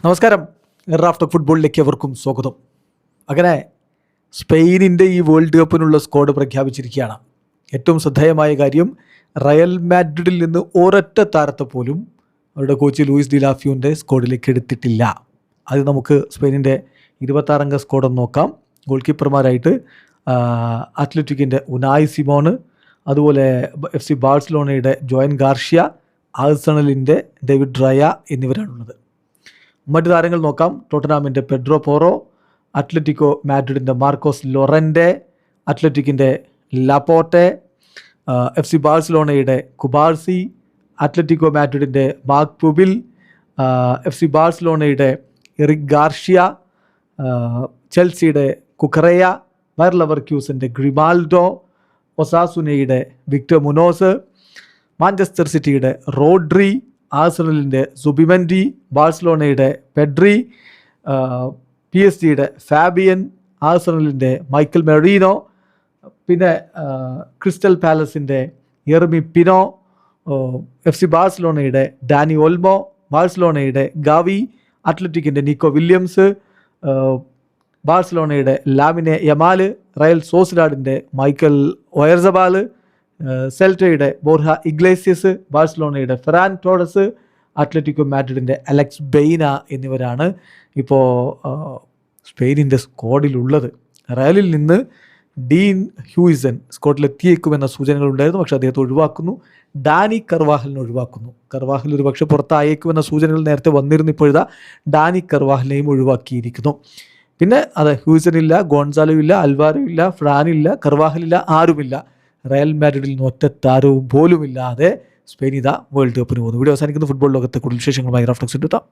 നമസ്കാരം. Raf talk ഫുട്ബോളിലേക്ക് എവർക്കും സ്വാഗതം. അങ്ങനെ സ്പെയിനിൻ്റെ ഈ വേൾഡ് കപ്പിനുള്ള സ്ക്വാഡ് പ്രഖ്യാപിച്ചിരിക്കുകയാണ്. ഏറ്റവും ശ്രദ്ധേയമായ കാര്യം, റയൽ മാഡ്രിഡിൽ നിന്ന് ഒരൊറ്റ താരത്തെ പോലും അവരുടെ കോച്ച് ലൂയിസ് ഡി ലാഫ്യൂവിൻ്റെ സ്ക്വാഡിലേക്ക് എടുത്തിട്ടില്ല. അത് നമുക്ക് സ്പെയിനിൻ്റെ 26 അംഗ സ്ക്വാഡ് നോക്കാം. ഗോൾ കീപ്പർമാരായിട്ട് അത്ലറ്റിക്കിൻ്റെ ഉനായ് സിമോണ്, അതുപോലെ FC ബാഴ്സലോണയുടെ ജോയൻ ഗാർഷ്യ, ആഴ്സണലിൻ്റെ ഡേവിഡ് റയ എന്നിവരാണുള്ളത്. മറ്റു താരങ്ങൾ നോക്കാം. ടോട്ടനാമിൻ്റെ പെഡ്രോ പോറോ, അത്ലറ്റിക്കോ മാഡ്രിഡിൻ്റെ മാർക്കോസ് ലോറൻറ്റെ, അത്ലറ്റിക്കിൻ്റെ ലാപ്പോർട്ടെ, FC ബാഴ്സലോണയുടെ കുബാർസി, അത്ലറ്റിക്കോ മാഡ്രിഡിൻ്റെ മാർക്ക് പുബിൽ, FC ബാഴ്സലോണയുടെ എറിക് ഗാർഷ്യ, ചെൽസിയുടെ കുക്കറയ, ബയർ ലെവർക്യൂസൻ്റെ ഗ്രിമാൽഡോ, ഒസാസുനയുടെ വിക്ടർ മുനോസ്, മാഞ്ചസ്റ്റർ സിറ്റിയുടെ റോഡ്രി, ആഴ്സണലിൻ്റെ സുബിമെൻഡി, ബാഴ്സലോണയുടെ പെഡ്രി, PSG ഫാബിയൻ, ആഴ്സണലിൻ്റെ മൈക്കൽ മെറീനോ, പിന്നെ ക്രിസ്റ്റൽ പാലസിൻ്റെ യെർമി പിനോ, FC ബാഴ്സലോണയുടെ ഡാനി ഓൾമോ, ബാഴ്സലോണയുടെ ഗാവി, അത്ലറ്റിക്കിൻ്റെ നിക്കോ വില്യംസ്, ബാഴ്സലോണയുടെ ലാമിനെ യമാൽ, റയൽ സോസിഡാഡിൻ്റെ മൈക്കൽ ഒയർസബാൽ, സെൽറ്റയുടെ ബോർഹ ഇഗ്ലേസിയസ്, ബാഴ്സലോണയുടെ ഫെറാൻ ടോറസ്, അത്ലറ്റിക്കോ മാഡ്രിഡിൻ്റെ അലക്സ് ബെയ്ന എന്നിവരാണ് ഇപ്പോൾ സ്പെയിനിൻ്റെ സ്ക്വാഡിലുള്ളത്. റയലിൽ നിന്ന് ഡീൻ ഹ്യൂയിസൺ സ്ക്വാഡിലെത്തിയേക്കുമെന്ന സൂചനകളുണ്ടായിരുന്നു, പക്ഷേ അദ്ദേഹത്തെ ഒഴിവാക്കുന്നു. ഡാനി കർവാഹലിനെ ഒഴിവാക്കുന്നു. കർവാഹൽ ഒരു പക്ഷേ പുറത്തായേക്കുമെന്ന സൂചനകൾ നേരത്തെ വന്നിരുന്നു. ഇപ്പോഴാ ഡാനി കർവാഹലിനെയും ഒഴിവാക്കിയിരിക്കുന്നു. പിന്നെ ഹ്യൂയിസൺ ഇല്ല, ഗോൺസാലോ ഇല്ല, അൽവാരോ ഇല്ല, ഫ്രാനില്ല, കർവാഹലില്ല, ആരുമില്ല. റയൽ മാഡ്രിഡിൽ നിന്ന് ഒറ്റ താരവും പോലുമില്ലാതെ സ്പെയിൻ വേൾഡ് കപ്പിന് പോകുന്നു. വീഡിയോ അവസാനിക്കുന്ന ഫുട്ബോൾ ലോകത്തെ കൂടുതൽ വിശേഷങ്ങളുമായി റാഫ് ടോക്സ് എത്താം.